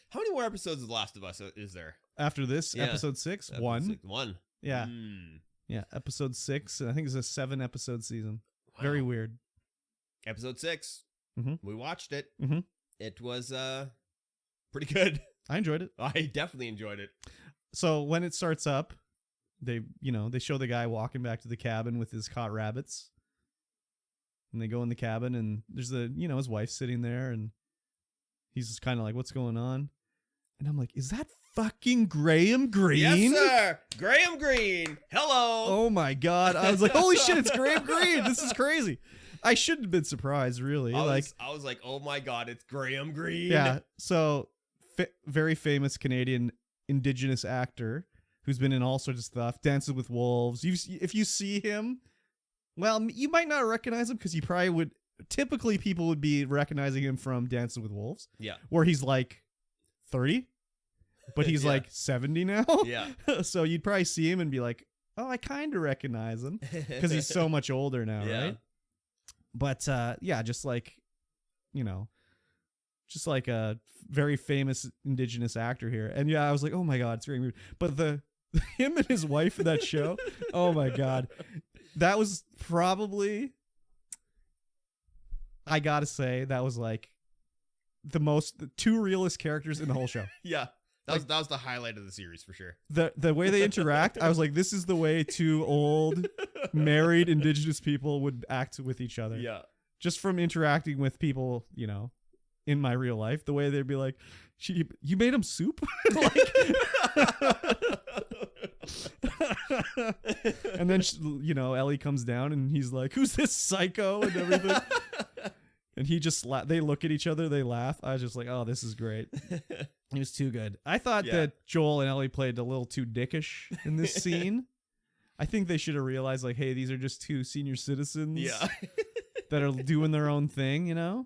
How many more episodes of The Last of Us is there? After this, episode 6? One. One. Yeah. Yeah, episode 6. I think it's a 7-episode season. Wow. Very weird. Episode 6. We watched it. Mm-hmm. It was pretty good. I enjoyed it. I definitely enjoyed it. So when it starts up, they show the guy walking back to the cabin with his caught rabbits. And they go in the cabin, and there's his wife sitting there, and he's just kind of like, what's going on? And I'm like, is that fucking Graham Greene? Yes, sir. Graham Greene. Hello. Oh my God. I was like, holy shit, it's Graham Greene. This is crazy. I shouldn't have been surprised, really. I was like, oh my God, it's Graham Greene. Yeah. So very famous Canadian Indigenous actor who's been in all sorts of stuff. Dances with Wolves. If you see him, well, you might not recognize him because you probably would. Typically, people would be recognizing him from Dances with Wolves. Yeah. Where he's like 30, but he's like 70 now. Yeah. So you'd probably see him and be like, oh, I kind of recognize him because he's so much older now, right? But just like a very famous Indigenous actor here. And I was like, oh my God, it's very weird. But him and his wife in that show, oh my God. That was probably, I gotta say, that was like the two realest characters in the whole show. Yeah. That was the highlight of the series for sure. The way they interact, I was like, this is the way two old married Indigenous people would act with each other. Yeah. Just from interacting with people, in my real life, the way they'd be like, you made him soup? And then, Ellie comes down and he's like, who's this psycho and everything? And he just, they look at each other, they laugh. I was just like, oh, this is great. It was too good. I thought that Joel and Ellie played a little too dickish in this scene. I think they should have realized, like, hey, these are just two senior citizens that are doing their own thing,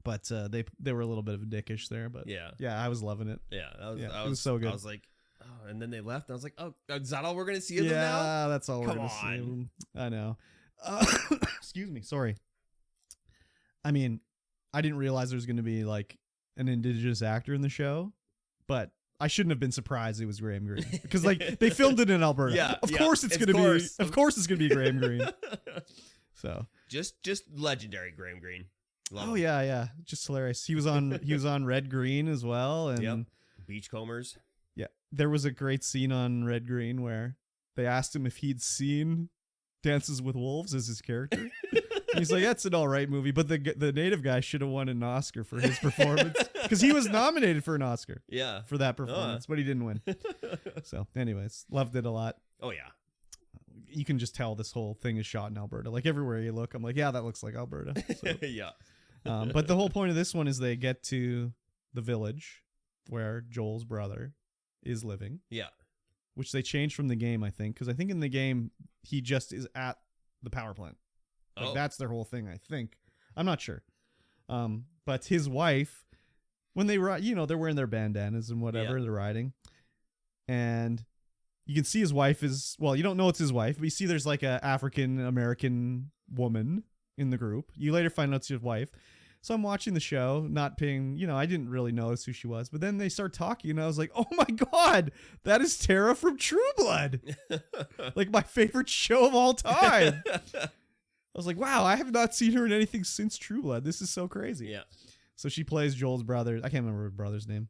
But they were a little bit of a dickish there. But yeah, I was loving it. Yeah, it was so good. I was like, oh, and then they left. And I was like, oh, is that all we're gonna see of them now? Yeah, that's all we're gonna see of them. I know. Excuse me. Sorry. I mean, I didn't realize there was going to be like an Indigenous actor in the show, but I shouldn't have been surprised it was Graham Greene because like they filmed it in Alberta. Yeah, of course it's going to be. Of course it's going to be Graham Greene. So just legendary Graham Greene. Love him. Yeah, just hilarious. He was on Red Green as well, and Beachcombers. Yeah, there was a great scene on Red Green where they asked him if he'd seen Dances with Wolves as his character. He's like, that's an all right movie, but the native guy should have won an Oscar for his performance because he was nominated for an Oscar. Yeah, for that performance, but he didn't win. So, anyways, loved it a lot. Oh yeah, you can just tell this whole thing is shot in Alberta. Like everywhere you look, I'm like, yeah, that looks like Alberta. So, yeah. But the whole point of this one is they get to the village where Joel's brother is living. Yeah, which they changed from the game, I think, because I think in the game he just is at the power plant. Like that's their whole thing, I think. I'm not sure. But his wife, when they ride, they're wearing their bandanas and whatever, they're riding. And you can see his wife is, well, you don't know it's his wife, but you see there's like a African-American woman in the group. You later find out it's his wife. So I'm watching the show, not paying, I didn't really notice who she was. But then they start talking, and I was like, oh my God, that is Tara from True Blood. Like my favorite show of all time. I was like, wow, I have not seen her in anything since True Blood. This is so crazy. Yeah. So she plays Joel's brother. I can't remember her brother's name.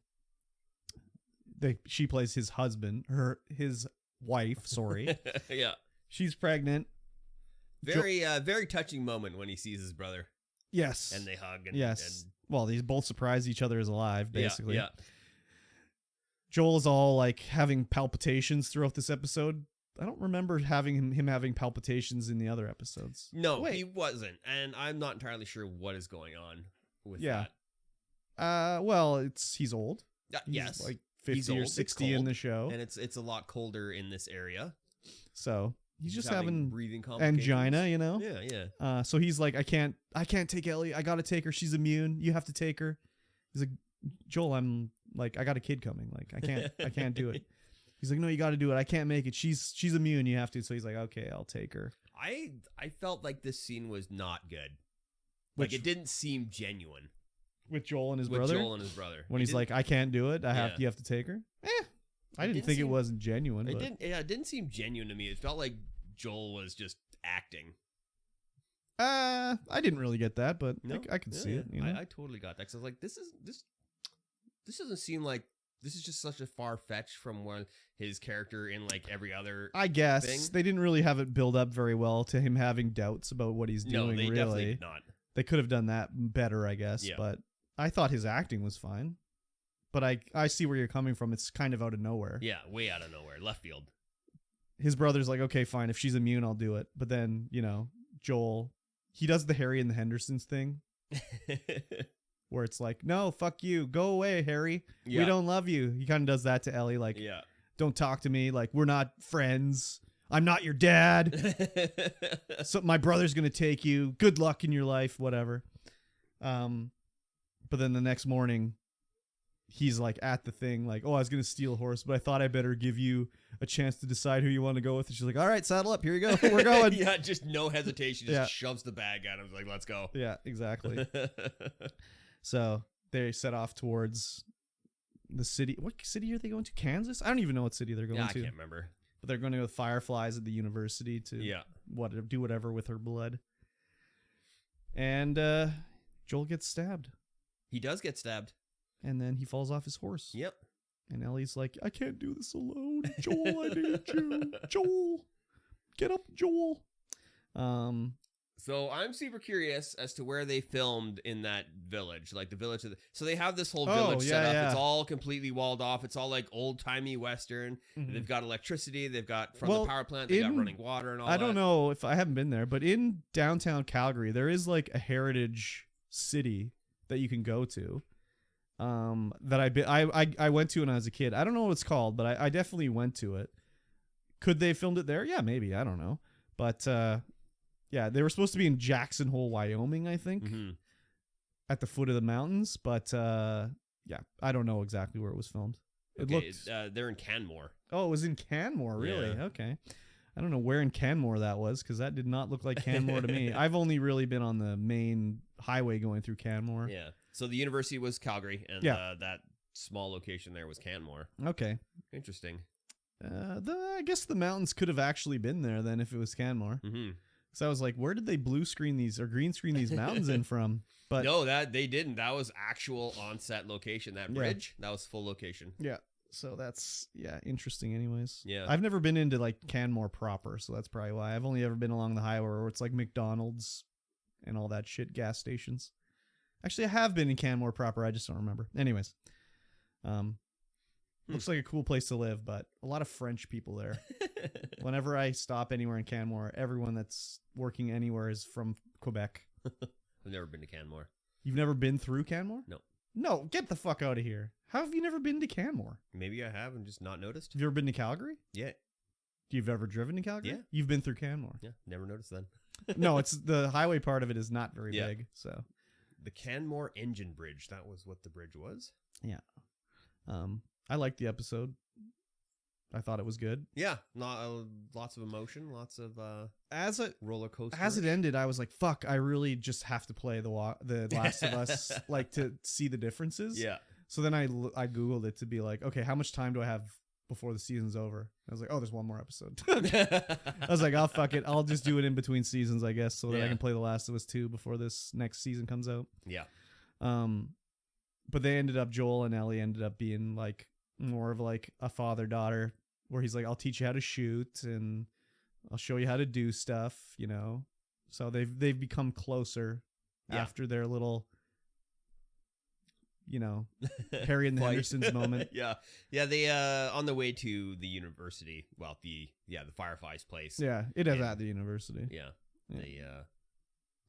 She plays his husband, his wife, sorry. Yeah. She's pregnant. Very touching moment when he sees his brother. Yes. And they hug. Well, they both surprise each other as alive, basically. Yeah. Joel is all like having palpitations throughout this episode. I don't remember him having palpitations in the other episodes. No, he wasn't. And I'm not entirely sure what is going on with that. Well, he's old. Yes. Like 50 or 60 in the show. And it's a lot colder in this area. So he's just having breathing complications. Angina, Yeah. So he's like, I can't take Ellie. I got to take her. She's immune. You have to take her. He's like, Joel, I'm like, I got a kid coming. Like, I can't do it. He's like, no, you got to do it. I can't make it. She's immune. You have to. So he's like, okay, I'll take her. I felt like this scene was not good. Like, it didn't seem genuine. with Joel and his with brother. Joel and his brother. When he's like, I can't do it. You have to take her. I didn't think it wasn't genuine. It didn't seem genuine to me. It felt like Joel was just acting. I didn't really get that, but no? I could see it. You know? I totally got that. Cause I was like, this doesn't seem like, this is just such a far fetch from what his character in like every other. I guess thing. They didn't really have it build up very well to him having doubts about what he's doing. No, they really. definitely did not. They could have done that better, I guess. Yeah. But I thought his acting was fine. But I see where you're coming from. It's kind of out of nowhere. Yeah, way out of nowhere, left field. His brother's like, okay, fine. If she's immune, I'll do it. But then, you know, Joel, he does the Harry and the Hendersons thing. Where it's like, no, fuck you. Go away, Harry. Yeah. We don't love you. He kind of does that to Ellie. Like, don't talk to me. Like, we're not friends. I'm not your dad. So my brother's going to take you. Good luck in your life, whatever. But then the next morning, he's like at the thing, like, oh, I was going to steal a horse, but I thought I better give you a chance to decide who you want to go with. And she's like, all right, saddle up. Here you go. We're going. Yeah, just no hesitation. Just shoves the bag at him. Like, let's go. Yeah, exactly. So they set off towards the city. What city are they going to? Kansas? I don't even know what city they're going to. I can't remember. But they're going to go with Fireflies at the university to do whatever with her blood. And Joel gets stabbed. He does get stabbed. And then he falls off his horse. Yep. And Ellie's like, I can't do this alone. Joel, I need you. Joel. Get up, Joel. So I'm super curious as to where they filmed in that village, like the village. So they have this whole village set up. Yeah. It's all completely walled off. It's all like old timey Western. Mm-hmm. They've got electricity. They've got from the power plant. They got running water and all that. I don't know if I haven't been there, but in downtown Calgary, there is like a heritage city that you can go to. That I went to when I was a kid. I don't know what it's called, but I definitely went to it. Could they filmed it there? Yeah, maybe. I don't know. But yeah, they were supposed to be in Jackson Hole, Wyoming, I think, at the foot of the mountains. But yeah, I don't know exactly where it was filmed. It looked. They're in Canmore. Oh, it was in Canmore, really? Yeah. Okay. I don't know where in Canmore that was because that did not look like Canmore to me. I've only really been on the main highway going through Canmore. Yeah. So the university was Calgary, and that small location there was Canmore. Okay. Interesting. I guess the mountains could have actually been there then if it was Canmore. Mm-hmm. So I was like, where did they blue screen these or green screen these mountains in from? But no, that they didn't. That was actual on-set location. That bridge, that was full location. Yeah. So that's interesting. Anyways, yeah, I've never been into like Canmore proper, so that's probably why. I've only ever been along the highway where it's like McDonald's and all that shit, gas stations. Actually, I have been in Canmore proper. I just don't remember. Anyways, looks like a cool place to live, but a lot of French people there. Whenever I stop anywhere in Canmore, everyone that's working anywhere is from Quebec. I've never been to Canmore. You've never been through Canmore? No. No, get the fuck out of here. How have you never been to Canmore? Maybe I have and just not noticed. Have you ever been to Calgary? Yeah. You've ever driven to Calgary? Yeah. You've been through Canmore? Yeah, never noticed then. No, it's the highway part of it is not very big, so. The Canmore Engine Bridge, that was what the bridge was? Yeah. I liked the episode. I thought it was good. Yeah, lots of emotion, lots of roller coaster. As it ended, I was like, "Fuck! I really just have to play the Last of Us, like to see the differences." Yeah. So then I googled it to be like, "Okay, how much time do I have before the season's over?" I was like, "Oh, there's one more episode." I was like, "I'll fuck it. I'll just do it in between seasons, I guess, so that I can play The Last of Us 2 before this next season comes out." Yeah. But Joel and Ellie ended up being like more of like a father-daughter where he's like, I'll teach you how to shoot and I'll show you how to do stuff, you know? So they've become closer after their little, you know, Harry and the Hendersons moment. Yeah. Yeah. They, on the way to the university, well, the Fireflies place. Yeah. It is at the university. Yeah. They,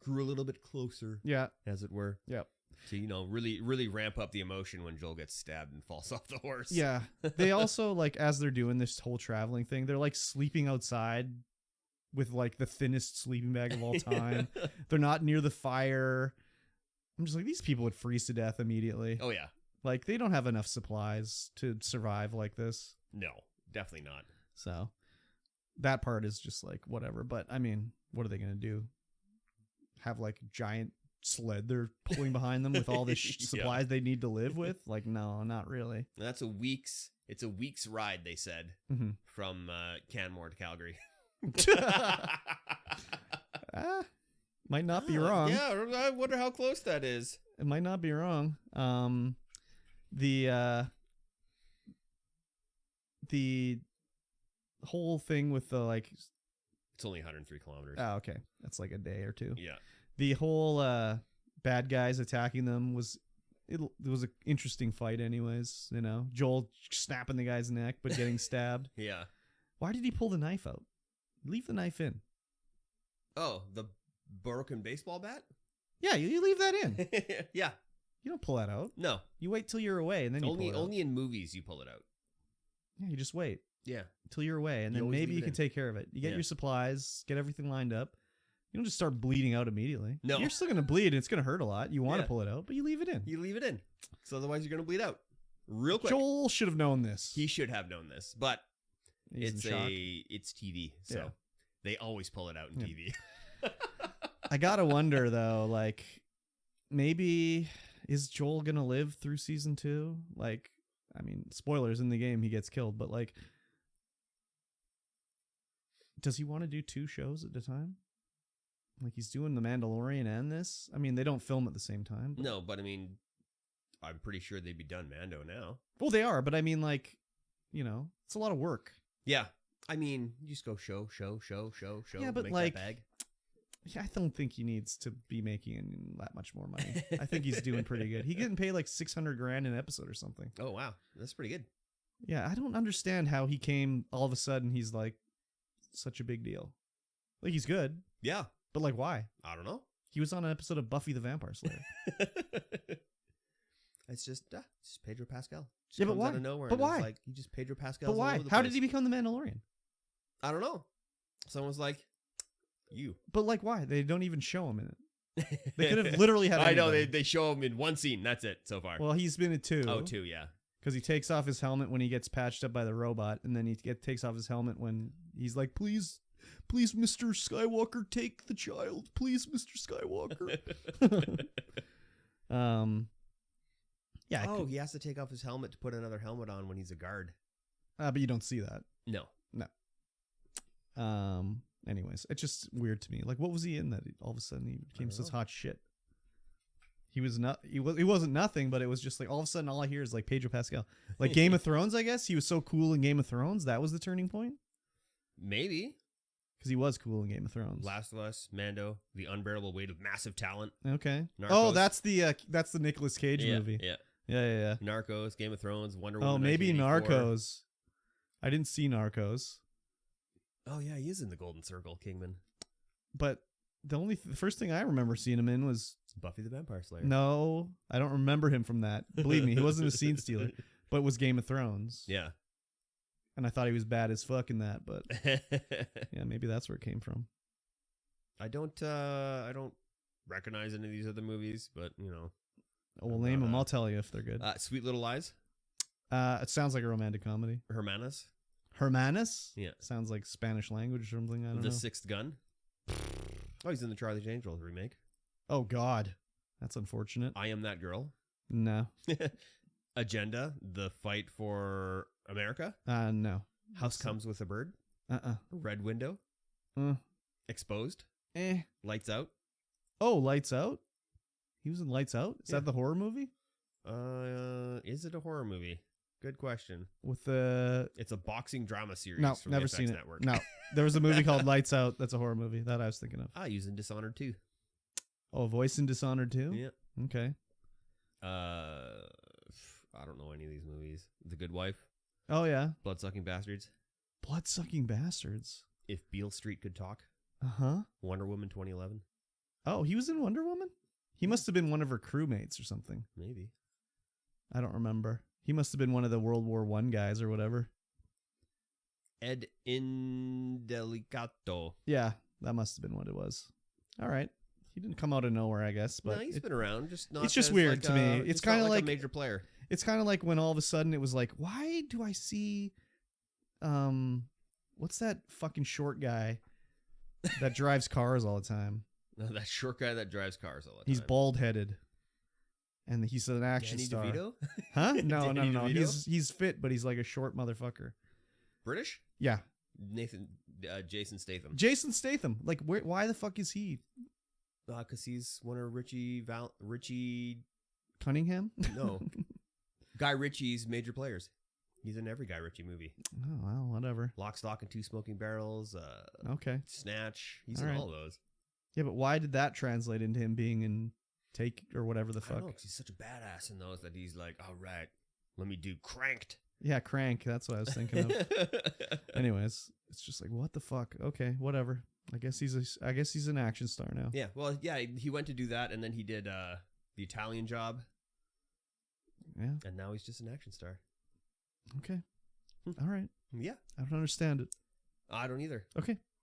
grew a little bit closer. Yeah. As it were. Yep. To, you know, really ramp up the emotion when Joel gets stabbed and falls off the horse. Yeah. They also, like, as they're doing this whole traveling thing, they're, like, sleeping outside with, like, the thinnest sleeping bag of all time. They're not near the fire. I'm just like, these people would freeze to death immediately. Oh, yeah. Like, they don't have enough supplies to survive like this. No, definitely not. So, that part is just, like, whatever. But, I mean, what are they going to do? Have, like, giant sled they're pulling behind them with all the supplies they need to live with. Like, no, not really. That's it's a week's ride, they said, from Canmore to Calgary. Might not be wrong. Yeah, I wonder how close that is. It might not be wrong. The whole thing with the like, it's only 103 kilometers. Oh, okay, that's like a day or two. Yeah. The whole bad guys attacking them it was an interesting fight, anyways. You know, Joel snapping the guy's neck but getting stabbed. Yeah. Why did he pull the knife out? Leave the knife in. Oh, the broken baseball bat? Yeah, you leave that in. Yeah. You don't pull that out. No. You wait till you're away and then you pull it out. Only in movies you pull it out. Yeah, you just wait. Yeah. Until you're away, and then maybe you can take care of it. You get your supplies, get everything lined up. You don't just start bleeding out immediately. No. You're still going to bleed, and it's going to hurt a lot. You want to pull it out, but you leave it in. You leave it in. Because otherwise you're going to bleed out. Real quick. Joel should have known this. He should have known this, but it's TV, so they always pull it out in TV. I gotta wonder though, like maybe is Joel gonna live through season 2? Like, I mean, spoilers, in the game he gets killed, but like, does he want to do 2 shows at a time? Like he's doing The Mandalorian and this? I mean, they don't film at the same time. No, but I mean, I'm pretty sure they'd be done Mando now. Well, they are, but I mean, like, you know, it's a lot of work. Yeah. I mean, you just go show. Yeah, but make like, that bag. Yeah, I don't think he needs to be making that much more money. I think he's doing pretty good. He getting paid like $600,000 an episode or something. Oh wow, that's pretty good. Yeah, I don't understand how he came all of a sudden. He's like such a big deal. Like he's good. Yeah, but like why? I don't know. He was on an episode of Buffy the Vampire Slayer. It's just Pedro Pascal. Just but why? Out of nowhere, but why? Like he just Pedro Pascal. But why? How did he become the Mandalorian? I don't know. Someone was like, you. But like, why? They don't even show him in it. They could have literally had. I know they show him in one scene. That's it so far. Well, he's been in 2. Oh, 2, yeah. Because he takes off his helmet when he gets patched up by the robot, and then he takes off his helmet when he's like, "Please, Mr. Skywalker, take the child. Please, Mr. Skywalker." Yeah. Oh, he has to take off his helmet to put another helmet on when he's a guard. But you don't see that. No. Anyways, it's just weird to me. Like, what was he in that all of a sudden he became such hot shit? He was not. He wasn't nothing, but it was just like all of a sudden all I hear is like Pedro Pascal. Like Game of Thrones, I guess he was so cool in Game of Thrones. That was the turning point. Maybe. Because he was cool in Game of Thrones. Last of Us, Mando, The Unbearable Weight of Massive Talent. Okay. Narcos. Oh, that's the Nicolas Cage movie. Yeah. Narcos, Game of Thrones, Wonder Woman. Oh, maybe Narcos. I didn't see Narcos. Oh yeah, he is in the Golden Circle, Kingman. But the first thing I remember seeing him in was Buffy the Vampire Slayer. No, I don't remember him from that. Believe me, he wasn't a scene stealer, but it was Game of Thrones. Yeah. And I thought he was bad as fuck in that, but yeah, maybe that's where it came from. I don't recognize any of these other movies, but you know. We'll name them. I'll tell you if they're good. Sweet Little Lies. It sounds like a romantic comedy. Hermanas. Yeah. Sounds like Spanish language or something. I don't know. The Sixth Gun. Oh, he's in the Charlie's Angels remake. Oh God, that's unfortunate. I Am That Girl. No. Agenda. The Fight for America. No. House Comes with a Bird. Red Window. Exposed. Lights Out. Oh, Lights Out. He was in Lights Out. Is that the horror movie? Is it a horror movie? Good question. It's a boxing drama series. No, from never the FX seen it. Network. No, there was a movie called Lights Out. That's a horror movie that I was thinking of. He was in Dishonored 2. Oh, Voice in Dishonored 2? Yeah. Okay. I don't know any of these movies. The Good Wife. Oh yeah. Bloodsucking Bastards. Bloodsucking Bastards. If Beale Street Could Talk. Wonder Woman 2011. Oh, he was in Wonder Woman? He must have been one of her crewmates or something. Maybe. I don't remember. He must have been one of the World War I guys or whatever. Ed Indelicato. Yeah, that must have been what it was. All right. He didn't come out of nowhere, I guess. But no, he's been around. It's just weird to me. It's kind of like a major player. It's kind of like when all of a sudden it was like, why do I see, what's that fucking short guy that drives cars all the time? No, that short guy that drives cars all the time. He's bald-headed. And he's an action Danny star. DeVito? Huh? No. DeVito? He's fit, but he's like a short motherfucker. British? Yeah. Jason Statham. Jason Statham. Like, why the fuck is he? Because he's one of Richie Cunningham? No. Guy Ritchie's major players. He's in every Guy Ritchie movie. Oh, well, whatever. Lock, Stock, and Two Smoking Barrels. Okay. Snatch. He's all in right. all those. Yeah, but why did that translate into him being in Take or whatever the I fuck? don't know, 'cause he's such a badass in those that he's like, all right, let me do Cranked. Yeah, Crank. That's what I was thinking of. Anyways, it's just like, what the fuck? Okay, whatever. I guess he's an action star now. Yeah, well, yeah, he went to do that, and then he did the Italian Job. Yeah. And now he's just an action star. Okay. All right. Yeah. I don't understand it. I don't either. Okay.